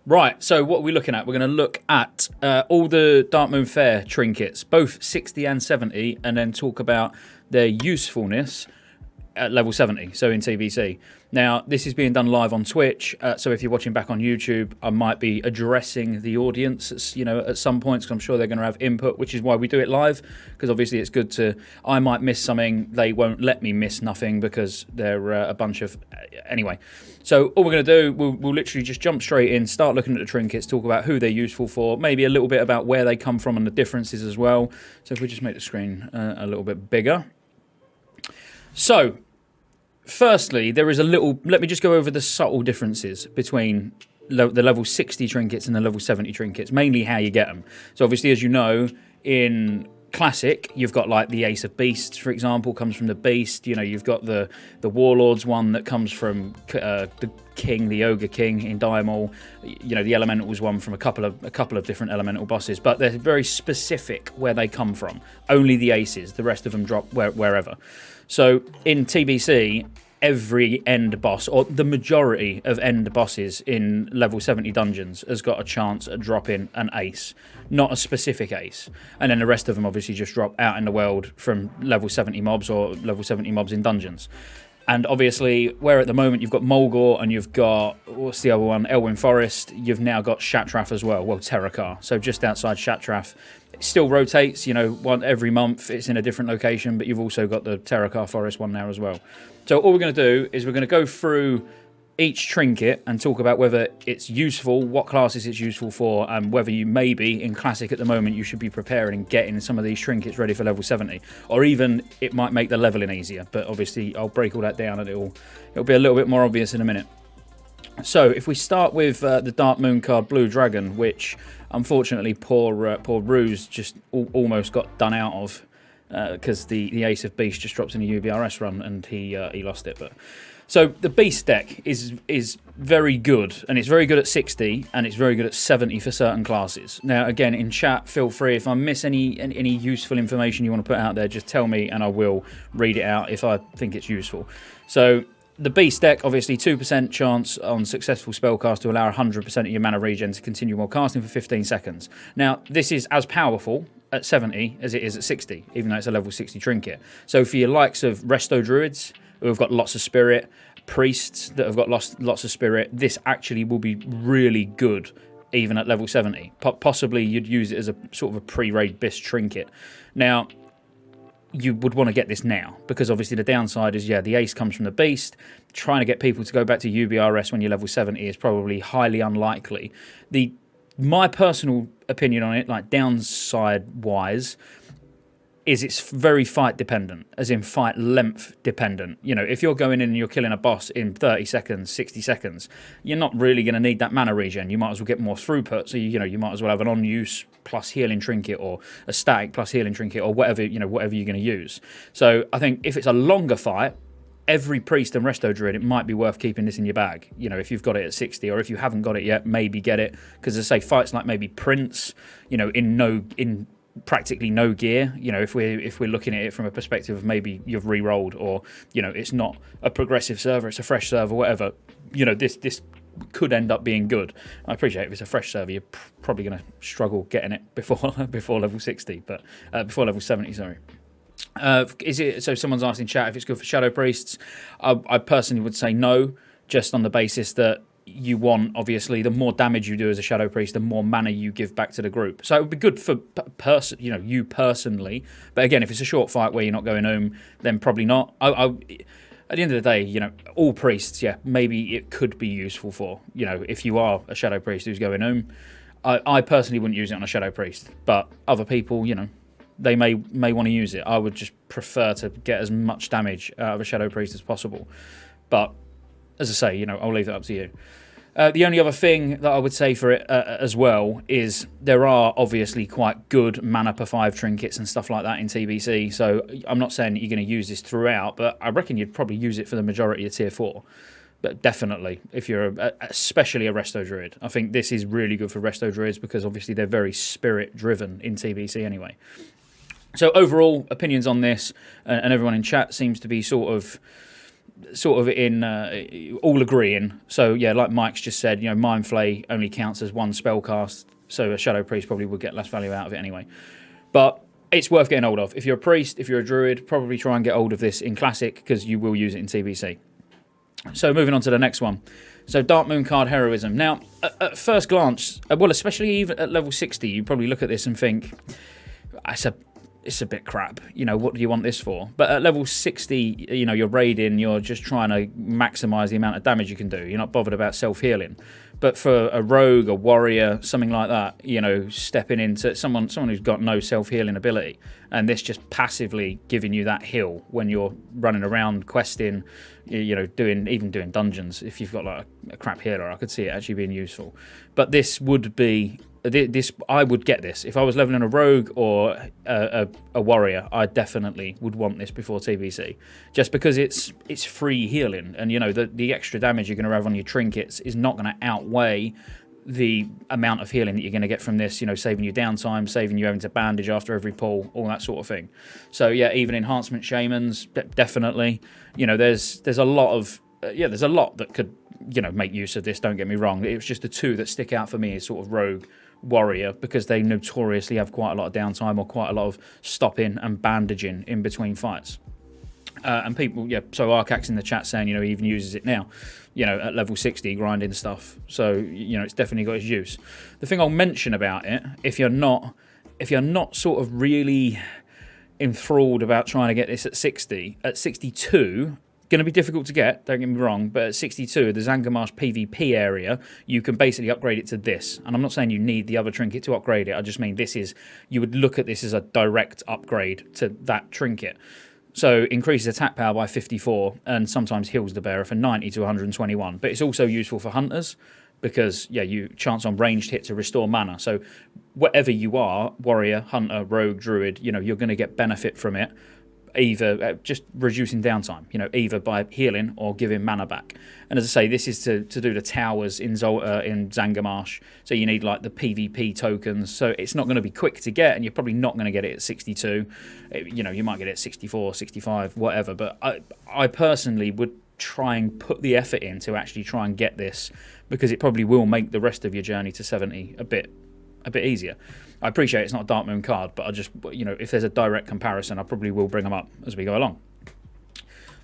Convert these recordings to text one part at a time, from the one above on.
Right, so what are we looking at? We're going to look at all the Darkmoon Faire trinkets, both 60 and 70, and then talk about their usefulness at level 70, so in TBC. Now, this is being done live on Twitch, so if you're watching back on YouTube, I might be addressing the audience, at some points, because I'm sure they're going to have input, which is why we do it live, because obviously it's good to... I might miss something, they won't let me miss nothing, because they're a bunch of... Anyway, so all we're going to do, we'll literally just jump straight in, start looking at the trinkets, talk about who they're useful for, maybe a little bit about where they come from and the differences as well. So if we just make the screen a little bit bigger. So, firstly, there is a little... Let me just go over the subtle differences between the level 60 trinkets and the level 70 trinkets, mainly how you get them. So obviously, as you know, in Classic, you've got like the Ace of Beasts, for example, comes from the Beast. You've got the Warlords one that comes from the King, the Ogre King in Diamol. The Elementals one from a couple of different Elemental bosses, but they're very specific where they come from. Only the Aces, the rest of them drop wherever. So in TBC, every end boss, or the majority of end bosses in level 70 dungeons, has got a chance at dropping an ace, not a specific ace. And then the rest of them obviously just drop out in the world from level 70 mobs or level 70 mobs in dungeons. And obviously, where at the moment you've got Mulgore and you've got, what's the other one, Elwyn Forest, you've now got Shatrath as well, Terakar. So just outside Shatrath. It still rotates, every month it's in a different location, but you've also got the Terakar Forest one now as well. So all we're going to do is we're going to go through each trinket and talk about whether it's useful, what classes it's useful for, and whether you maybe, in Classic at the moment, you should be preparing and getting some of these trinkets ready for level 70. Or even it might make the leveling easier, but obviously I'll break all that down and it'll be a little bit more obvious in a minute. So if we start with the Darkmoon card Blue Dragon, which unfortunately poor Ruse just almost got done out of because the Ace of Beast just drops in a UBRS run and he lost it. But so the Beast deck is very good, and it's very good at 60 and it's very good at 70 for certain classes. Now again, in chat, feel free, if I miss any useful information you want to put out there, just tell me and I will read it out if I think it's useful. So the Beast deck, obviously 2% chance on successful spellcast to allow 100% of your mana regen to continue while casting for 15 seconds. Now, this is as powerful at 70 as it is at 60, even though it's a level 60 trinket. So for your likes of Resto Druids, who have got lots of spirit, priests that have got lots of spirit, this actually will be really good even at level 70. Possibly you'd use it as a sort of a pre-raid Beast trinket. Now, you would want to get this now, because obviously the downside is, the ace comes from the Beast. Trying to get people to go back to UBRS when you're level 70 is probably highly unlikely. My personal opinion on it, like downside-wise, is it's very fight dependent, as in fight length dependent. If you're going in and you're killing a boss in 30 seconds, 60 seconons, you're not really going to need that mana regen. You might as well get more throughput, so you might as well have an on-use plus healing trinket, or a static plus healing trinket, or whatever you're going to use. So I think if it's a longer fight, every priest and resto druid, it might be worth keeping this in your bag. If you've got it at 60, or if you haven't got it yet, maybe get it, because as I say, fights like maybe Prince, in practically no gear, if we're looking at it from a perspective of maybe you've re-rolled, or it's not a progressive server, it's a fresh server, whatever, this could end up being good. I appreciate if it's a fresh server, you're probably going to struggle getting it before level 60, but before level 70, sorry. Is it so? Someone's asked in chat if it's good for Shadow Priests. I personally would say no, just on the basis that you want, obviously, the more damage you do as a Shadow Priest, the more mana you give back to the group. So it would be good for you personally. But again, if it's a short fight where you're not going home, then probably not. At the end of the day, all priests, maybe it could be useful for, if you are a Shadow Priest who's going home. I personally wouldn't use it on a Shadow Priest, but other people, they may want to use it. I would just prefer to get as much damage out of a Shadow Priest as possible. But as I say, I'll leave it up to you. The only other thing that I would say for it as well is there are obviously quite good mana per 5 trinkets and stuff like that in TBC. So I'm not saying that you're going to use this throughout, but I reckon you'd probably use it for the majority of tier 4. But definitely, if you're especially a Resto Druid, I think this is really good for Resto Druids, because obviously they're very spirit driven in TBC anyway. So overall, opinions on this, and everyone in chat seems to be sort of sort of in all agreeing. So yeah, like Mike's just said, Mind Flay only counts as one spell cast, so a Shadow Priest probably would get less value out of it anyway. But it's worth getting hold of. If you're a priest, if you're a druid, probably try and get hold of this in Classic, because you will use it in TBC. So moving on to the next one. So Darkmoon card Heroism. Now, at first glance, well, especially even at level 60, you probably look at this and think, it's a bit crap. What do you want this for? But at level 60, you're raiding, you're just trying to maximise the amount of damage you can do. You're not bothered about self-healing. But for a rogue, a warrior, something like that, stepping into someone who's got no self-healing ability, and this just passively giving you that heal when you're running around questing, doing dungeons. If you've got like a crap healer, I could see it actually being useful. But this would be this. I would get this if I was leveling a rogue or a warrior. I definitely would want this before TBC, just because it's free healing, and the extra damage you're going to have on your trinkets is not going to outweigh the amount of healing that you're going to get from this. Saving you downtime, saving you having to bandage after every pull, all that sort of thing. So yeah, even enhancement shamans, definitely. There's a lot of there's a lot that could make use of this. Don't get me wrong. It was just the two that stick out for me as sort of rogue, warrior, because they notoriously have quite a lot of downtime or quite a lot of stopping and bandaging in between fights. And people, so Arcax in the chat saying, he even uses it now, at level 60, grinding stuff. So, it's definitely got its use. The thing I'll mention about it, if you're not sort of really enthralled about trying to get this at 60, at 62, going to be difficult to get, don't get me wrong, but at 62, the Zangarmarsh PvP area, you can basically upgrade it to this. And I'm not saying you need the other trinket to upgrade it, I just mean you would look at this as a direct upgrade to that trinket. So increases attack power by 54 and sometimes heals the bearer for 90 to 121. But it's also useful for hunters because, you chance on ranged hit to restore mana. So whatever you are, warrior, hunter, rogue, druid, you're going to get benefit from it, either just reducing downtime, either by healing or giving mana back. And as I say, this is to do the towers in Zangarmarsh, so you need like the PvP tokens, so it's not going to be quick to get, and you're probably not going to get it at 62. You might get it at 64, 65, whatever, but I personally would try and put the effort in to actually try and get this, because it probably will make the rest of your journey to 70 a bit easier. I appreciate it's not a Darkmoon card, but I just, if there's a direct comparison, I probably will bring them up as we go along.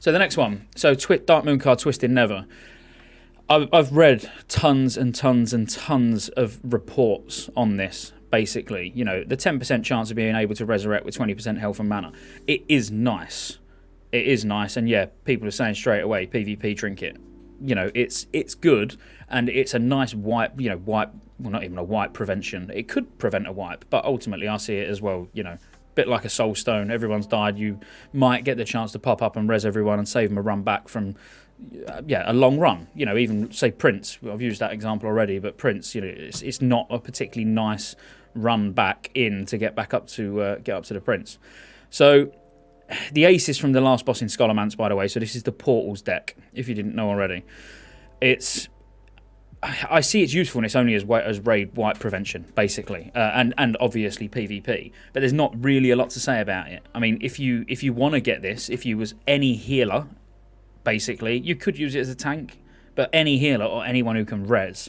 So the next one, Darkmoon card Twisted Never. I've read tons and tons and tons of reports on this, basically. The 10% chance of being able to resurrect with 20% health and mana. It is nice. It is nice, and yeah, people are saying straight away, PvP trinket. It's good, and it's a nice wipe, well, not even a wipe prevention. It could prevent a wipe, but ultimately I see it as well, bit like a soul stone. Everyone's died. You might get the chance to pop up and res everyone and save them a run back from, a long run. Even say Prince. I've used that example already, but Prince, it's not a particularly nice run back in to get back up to the Prince. So the ace is from the last boss in Scholarmance, by the way. So this is the Portals deck, if you didn't know already. I see its usefulness only as raid wipe prevention, basically, and obviously PvP. But there's not really a lot to say about it. I mean, if you want to get this, if you was any healer, basically, you could use it as a tank. But any healer or anyone who can res,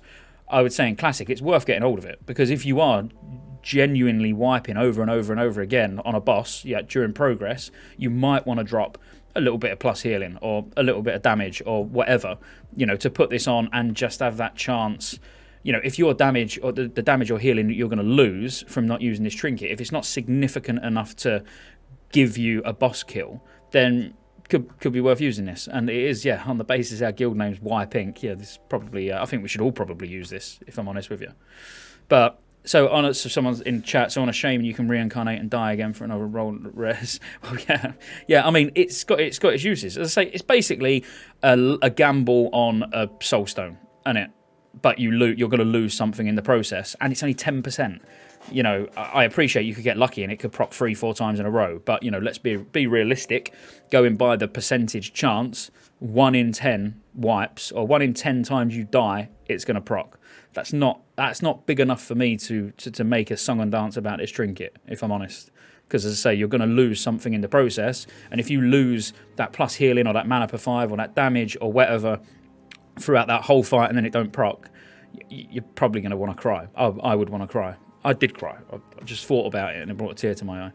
I would say in Classic, it's worth getting hold of it, because if you are genuinely wiping over and over and over again on a boss, during progress, you might want to drop a little bit of plus healing or a little bit of damage or whatever, to put this on and just have that chance. If your damage or the damage or healing that you're going to lose from not using this trinket, if it's not significant enough to give you a boss kill, then could be worth using this. And it is, on the basis our guild name's Wipe Inc. This is probably, I think we should all probably use this, if I'm honest with you. But so someone's in chat. So on a shaman, you can reincarnate and die again for another roll res. Well, yeah. I mean, it's got its uses. As I say, it's basically a gamble on a soulstone, isn't it? But you're going to lose something in the process, and it's only 10%. I appreciate you could get lucky and it could proc 3-4 times in a row, but let's be realistic. Going by the percentage chance, 1 in 10 wipes, or 1 in 10 times you die, it's going to proc. That's not big enough for me to make a song and dance about this trinket, if I'm honest. because as I say, you're going to lose something in the process, and if you lose that plus healing or that mana per 5 or that damage or whatever throughout that whole fight and then it don't proc, you're probably going to want to cry. I would want to cry. I did cry. I just thought about it and it brought a tear to my eye.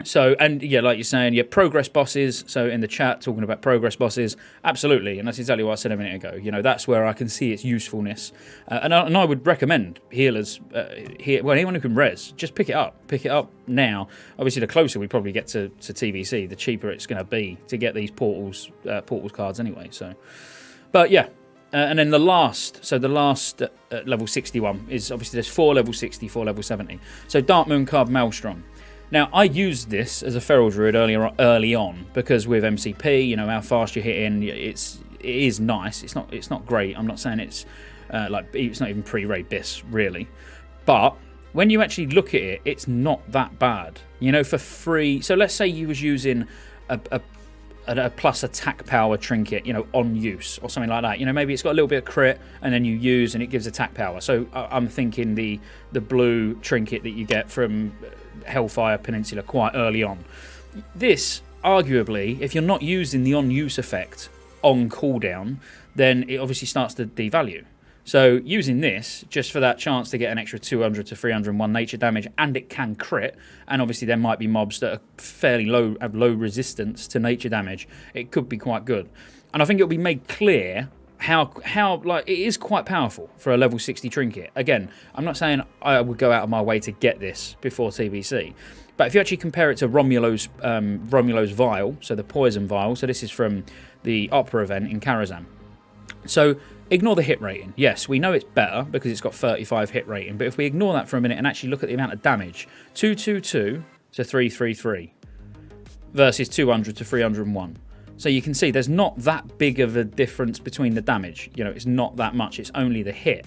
So, and yeah, like you're saying, yeah, progress bosses. So in the chat, talking about progress bosses, absolutely, and that's exactly what I said a minute ago. You know, that's where I can see its usefulness, and I would recommend healers, well, anyone who can res, just pick it up now. Obviously, the closer we probably get to TBC, the cheaper it's going to be to get these portals cards anyway. So, but yeah. And then the last level 61 is obviously there's 4 level 60, 4 level 70. So Darkmoon card Maelstrom. Now, I used this as a Feral Druid early on because with MCP, you know, how fast you're hitting, it is nice. It's not great. I'm not saying it's it's not even pre-raid Biss, really. But when you actually look at it, it's not that bad. You know, for free. So let's say you was using a plus attack power trinket, you know, on use or something like that. You know, maybe it's got a little bit of crit and then you use and it gives attack power. So I'm thinking the blue trinket that you get from Hellfire Peninsula quite early on. This, arguably, if you're not using the on-use effect on cooldown, then it obviously starts to devalue. So using this, just for that chance to get an extra 200 to 301 nature damage, and it can crit, and obviously there might be mobs that are fairly low, have low resistance to nature damage, it could be quite good. And I think it'll be made clear how like it is quite powerful for a level 60 trinket. Again, I'm not saying I would go out of my way to get this before TBC, but if you actually compare it to Romulo's vial, so the poison vial, so this is from the Opera event in Karazhan. So ignore the hit rating. Yes, we know it's better because it's got 35 hit rating, but if we ignore that for a minute and actually look at the amount of damage, 222 to 333 versus 200 to 301. So you can see there's not that big of a difference between the damage. You know, it's not that much. It's only the hit.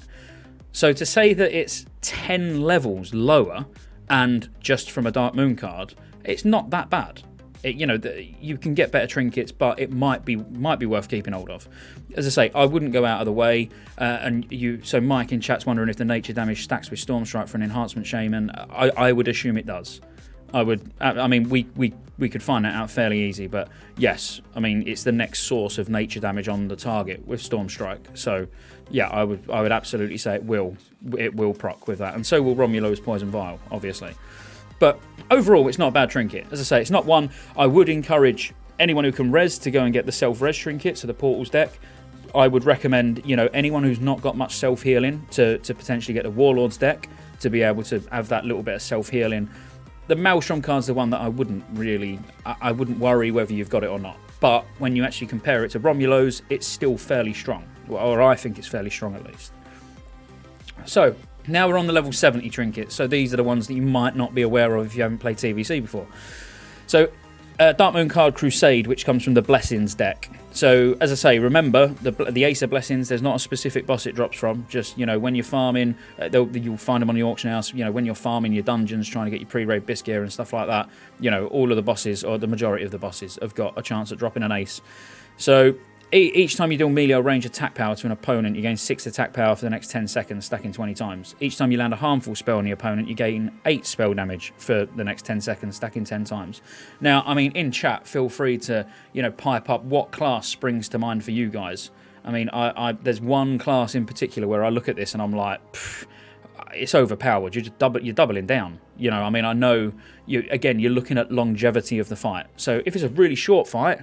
So to say that it's 10 levels lower and just from a Darkmoon card, it's not that bad. You know, you can get better trinkets, but it might be worth keeping hold of. As I say, I wouldn't go out of the way. So Mike in chat's wondering if the nature damage stacks with Stormstrike for an enhancement shaman. I would assume it does. I mean, we could find that out fairly easy, but yes, I mean, it's the next source of nature damage on the target with Stormstrike. So yeah, I would absolutely say it will proc with that, and so will Romulo's Poison Vial, obviously. But overall, it's not a bad trinket. As I say, it's not one I would encourage anyone who can res to go and get the self-res trinket, so the Portals deck. I would recommend, you know, anyone who's not got much self-healing to potentially get the Warlords deck to be able to have that little bit of self-healing. The Maelstrom card's the one that I wouldn't worry whether you've got it or not. But when you actually compare it to Romulo's, it's still fairly strong. Or I think it's fairly strong at least. So, now we're on the level 70 trinkets. So these are the ones that you might not be aware of if you haven't played TBC before. So, Darkmoon card Crusade, which comes from the Blessings deck. So, as I say, remember, the Ace of Blessings, there's not a specific boss it drops from. Just, you know, when you're farming, you'll find them on the auction house. You know, when you're farming your dungeons, trying to get your pre-raid Biss gear and stuff like that, you know, all of the bosses, or the majority of the bosses, have got a chance at dropping an Ace. So, each time you do a melee or range attack power to an opponent, you gain 6 attack power for the next 10 seconds, stacking 20 times. Each time you land a harmful spell on the opponent, you gain 8 spell damage for the next 10 seconds, stacking 10 times. Now, I mean, in chat, feel free to, you know, pipe up what class springs to mind for you guys. I mean, there's one class in particular where I look at this and I'm like, it's overpowered. You're doubling down. You know, I mean, I know, you're looking at longevity of the fight. So if it's a really short fight,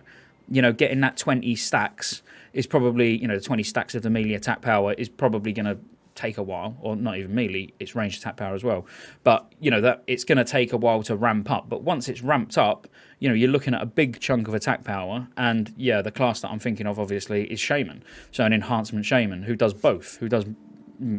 you know, getting that 20 stacks is probably, you know, the 20 stacks of the melee attack power is probably going to take a while, or not even melee, it's ranged attack power as well. But, you know, that it's going to take a while to ramp up. But once it's ramped up, you know, you're looking at a big chunk of attack power. And, yeah, the class that I'm thinking of, obviously, is Shaman. So an enhancement Shaman who does both, who does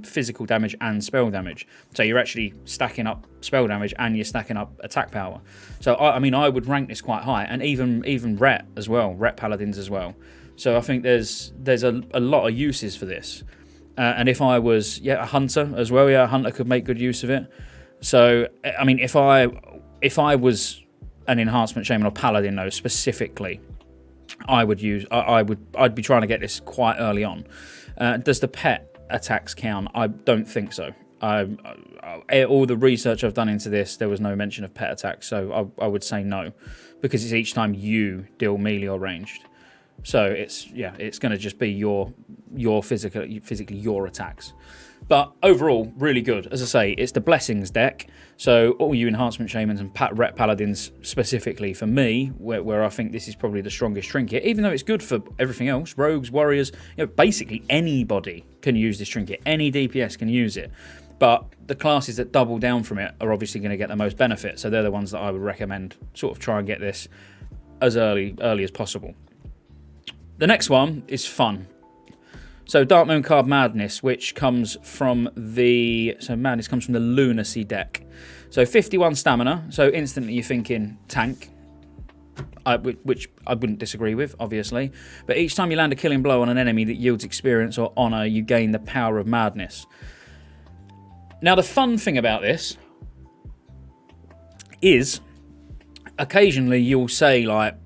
physical damage and spell damage. So you're actually stacking up spell damage and you're stacking up attack power. So I mean, I would rank this quite high, and even Ret as well, Ret Paladins as well. So I think there's a lot of uses for this. And if I was a hunter as well, a hunter could make good use of it. So I mean, if I was an enhancement shaman or paladin though specifically, I'd be trying to get this quite early on. Does the pet attacks count? I don't think so. All the research I've done into this, there was no mention of pet attacks, so I would say no, because it's each time you deal melee or ranged. So it's going to just be your physically your attacks. But overall, really good. As I say, it's the Blessings deck. So all you Enhancement Shamans and Rep Paladins specifically, for me, where I think this is probably the strongest trinket, even though it's good for everything else, rogues, warriors, basically anybody can use this trinket. Any DPS can use it. But the classes that double down from it are obviously going to get the most benefit. So they're the ones that I would recommend sort of try and get this as early as possible. The next one is fun. So Darkmoon card Madness, which comes from Madness comes from the Lunacy deck. So 51 stamina, so instantly you're thinking tank, which I wouldn't disagree with, obviously. But each time you land a killing blow on an enemy that yields experience or honor, you gain the power of madness. Now the fun thing about this is occasionally you'll say like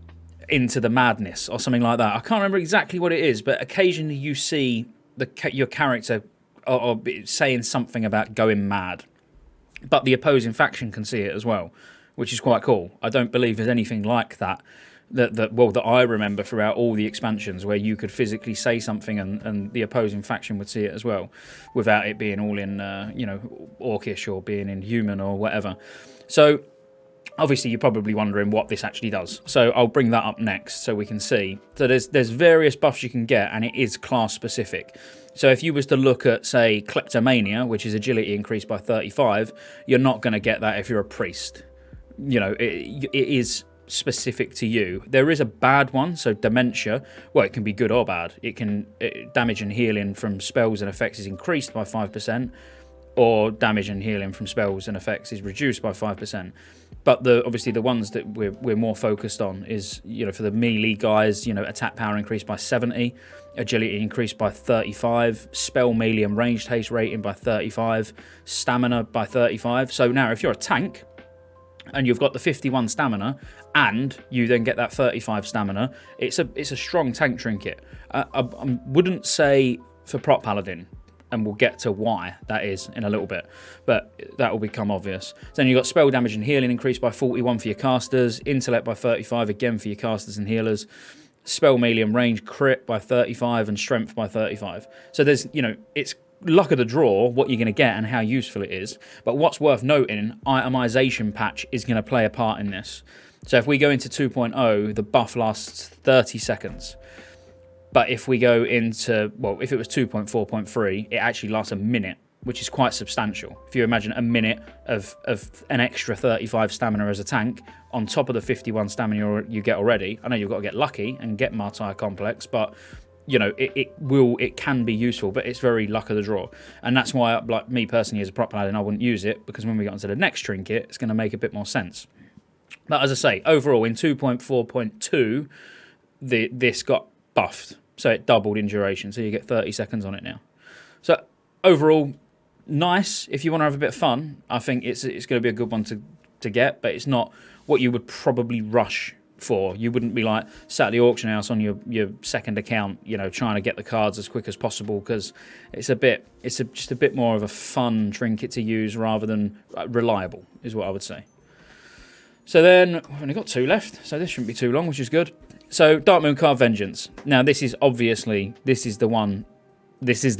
into the madness or something like that. I can't remember exactly what it is, but occasionally you see your character or saying something about going mad, but the opposing faction can see it as well, which is quite cool. I don't believe there's anything like that I remember throughout all the expansions where you could physically say something and the opposing faction would see it as well, without it being all in orcish or being in human or whatever. So obviously, you're probably wondering what this actually does. So I'll bring that up next so we can see. So there's various buffs you can get, and it is class specific. So if you was to look at, say, Kleptomania, which is agility increased by 35, you're not going to get that if you're a priest. It is specific to you. There is a bad one, so Dementia. Well, it can be good or bad. Damage and healing from spells and effects is increased by 5%, or damage and healing from spells and effects is reduced by 5%. But obviously the ones that we're more focused on is, for the melee guys, attack power increased by 70, agility increased by 35, spell melee and ranged haste rating by 35, stamina by 35. So now if you're a tank and you've got the 51 stamina and you then get that 35 stamina, it's a strong tank trinket. I wouldn't say for Prop Paladin, and we'll get to why that is in a little bit, but that will become obvious. Then you've got spell damage and healing increased by 41 for your casters, intellect by 35 again for your casters and healers, spell melee and range crit by 35, and strength by 35. So there's, it's luck of the draw what you're going to get and how useful it is. But what's worth noting, itemization patch is going to play a part in this. So if we go into 2.0, the buff lasts 30 seconds. But if we go into, if it was 2.4.3, it actually lasts a minute, which is quite substantial. If you imagine a minute of an extra 35 stamina as a tank, on top of the 51 stamina you get already. I know you've got to get lucky and get Martyr Complex, but it can be useful, but it's very luck of the draw. And that's why, like me personally as a Prop Paladin, I wouldn't use it, because when we get onto the next trinket, it's going to make a bit more sense. But as I say, overall in 2.4.2, this got buffed. So it doubled in duration, so you get 30 seconds on it now. So overall, nice. If you want to have a bit of fun, I think it's going to be a good one to get, but it's not what you would probably rush for. You wouldn't be like sat at the auction house on your second account, trying to get the cards as quick as possible, because it's just a bit more of a fun trinket to use rather than reliable, is what I would say. So then we've only got 2 left, so this shouldn't be too long, which is good. So Darkmoon Card Vengeance. Now this is the one. This is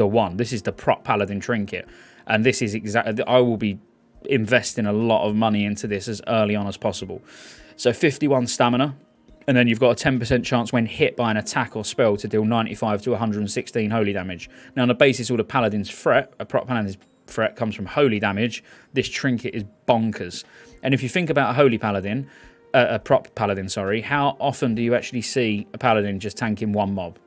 the Prop Paladin trinket, and this is exactly. I will be investing a lot of money into this as early on as possible. So 51 stamina, and then you've got a 10% chance when hit by an attack or spell to deal 95 to 116 holy damage. Now on the basis of the Paladin's threat, a Prop Paladin's threat comes from holy damage. This trinket is bonkers. And if you think about a holy paladin, a prop paladin, sorry, how often do you actually see a paladin just tanking one mob?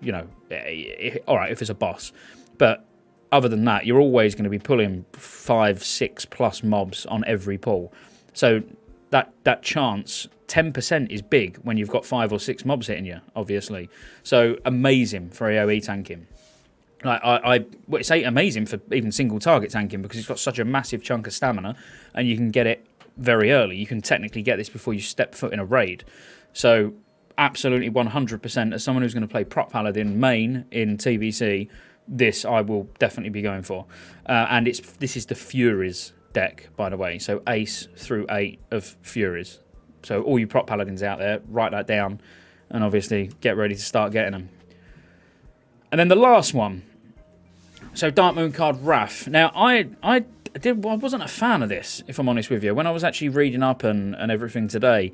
All right, if it's a boss. But other than that, you're always going to be pulling 5, 6 plus mobs on every pull. So that chance, 10% is big when you've got 5 or 6 mobs hitting you, obviously. So amazing for AoE tanking. Like I say amazing for even single target tanking, because it's got such a massive chunk of stamina and you can get it very early. You can technically get this before you step foot in a raid. So absolutely 100%, as someone who's going to play Prop Paladin main in TBC, this I will definitely be going for. And this is the Furies deck, by the way. So Ace through 8 of Furies. So all you prop Paladins out there, write that down, and obviously get ready to start getting them. And then the last one. So Darkmoon card Raph. Now I wasn't a fan of this, if I'm honest with you. When I was actually reading up and everything today,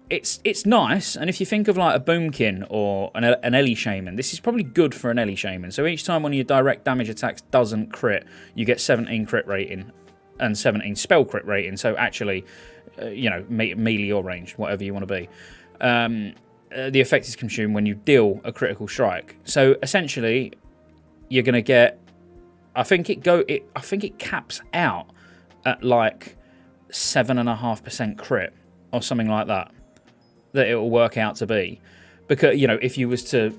it's nice. And if you think of like a Boomkin or an Ellie Shaman, this is probably good for an Ellie Shaman. So each time one of your direct damage attacks doesn't crit, you get 17 crit rating and 17 spell crit rating. So actually, melee or ranged, whatever you want to be. The effect is consumed when you deal a critical strike. So essentially, you're going to get. I think it caps out at like 7.5% crit or something like that. That it will work out to be, because if you was to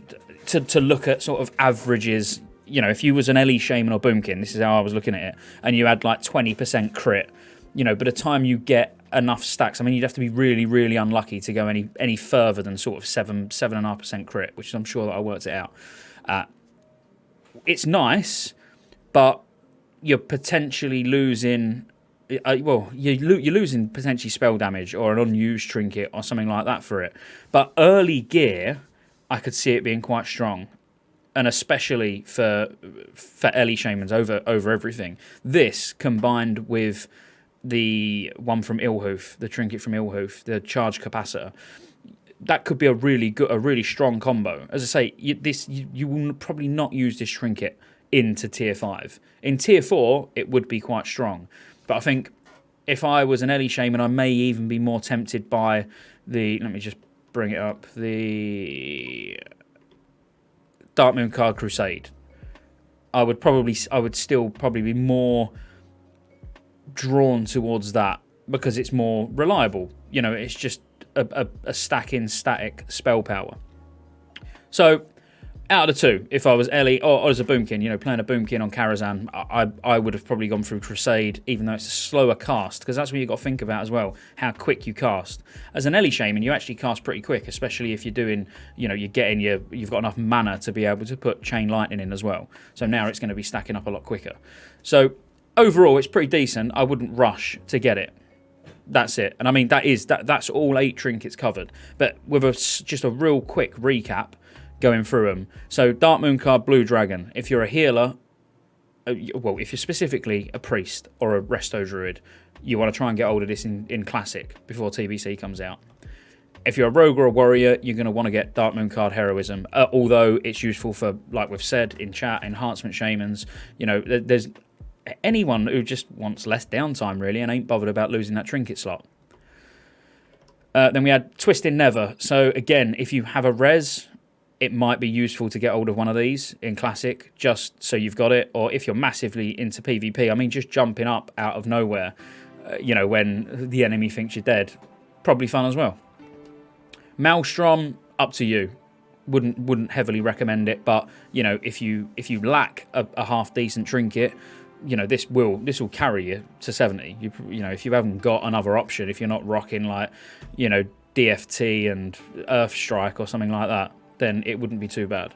look at sort of averages, if you was an Ellie Shaman or Boomkin, this is how I was looking at it, and you had like 20% crit, by the time you get enough stacks, I mean, you'd have to be really, really unlucky to go any further than sort of 7.5% crit, which I'm sure that I worked it out. It's nice, but you're potentially losing. You're losing potentially spell damage or an unused trinket or something like that for it. But early gear, I could see it being quite strong, and especially for Ellie Shamans over everything. This combined with the one from Ilhoof, the trinket from Ilhoof, the charge capacitor, that could be a really strong combo. As I say, you will probably not use this trinket into tier 5. In tier 4, it would be quite strong. But I think if I was an Ellie Shaman, I may even be more tempted by let me just bring it up, the Darkmoon card Crusade. I would still probably be more drawn towards that because it's more reliable. It's just a stacking static spell power. So out of the two, if I was Ellie or as a Boomkin, playing a Boomkin on Karazhan, I would have probably gone through Crusade, even though it's a slower cast, because that's what you've got to think about as well, how quick you cast. As an Ellie Shaman, you actually cast pretty quick, especially if you're doing, you've got enough mana to be able to put Chain Lightning in as well. So now it's going to be stacking up a lot quicker. So overall, it's pretty decent. I wouldn't rush to get it. That's it. And I mean, that's all 8 trinkets covered. But with just a real quick recap, going through them. So Darkmoon card Blue Dragon. If you're a healer, if you're specifically a priest or a resto druid, you want to try and get hold of this in Classic before TBC comes out. If you're a rogue or a warrior, you're going to want to get Darkmoon card Heroism. Although it's useful for, like we've said in chat, enhancement shamans. There's anyone who just wants less downtime really and ain't bothered about losing that trinket slot. Then we had Twisting Never. So again, if you have a res, it might be useful to get hold of one of these in Classic, just so you've got it. Or if you're massively into PvP, I mean, just jumping up out of nowhere, when the enemy thinks you're dead, probably fun as well. Maelstrom, up to you. Wouldn't heavily recommend it, but if you lack a half decent trinket, this will carry you to 70. If you haven't got another option, if you're not rocking like DFT and Earth Strike or something like that, then it wouldn't be too bad.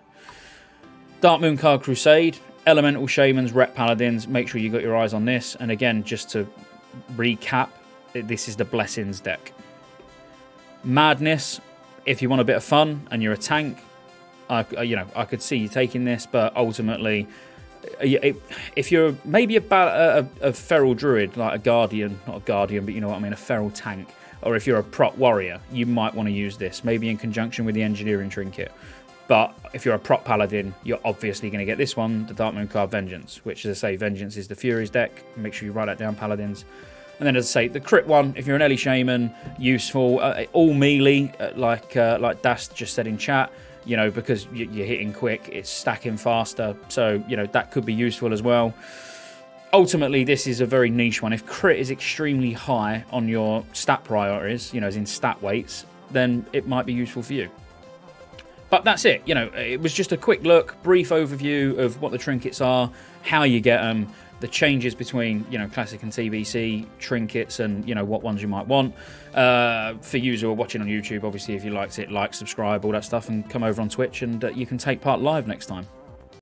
Darkmoon card Crusade, Elemental Shamans, Rep Paladins, make sure you got your eyes on this. And again, just to recap, this is the Blessings deck. Madness, if you want a bit of fun and you're a tank, I could see you taking this, but ultimately, if you're maybe a feral druid, like a guardian, not a guardian, but you know what I mean, a feral tank, or if you're a prop warrior, you might want to use this, maybe in conjunction with the engineering trinket. But if you're a prop paladin, you're obviously going to get this one, the Darkmoon card Vengeance, which, as I say, Vengeance is the Furies deck. Make sure you write that down, paladins. And then, as I say, the crit one, if you're an Ellie Shaman, useful. All melee, like Dast just said in chat, because you're hitting quick, it's stacking faster. So, that could be useful as well. Ultimately, this is a very niche one. If crit is extremely high on your stat priorities, as in stat weights, then it might be useful for you. But that's it. It was just a quick look, brief overview of what the trinkets are, how you get them, the changes between, Classic and TBC trinkets and, what ones you might want. For you who are watching on YouTube, obviously, if you liked it, like, subscribe, all that stuff, and come over on Twitch and you can take part live next time.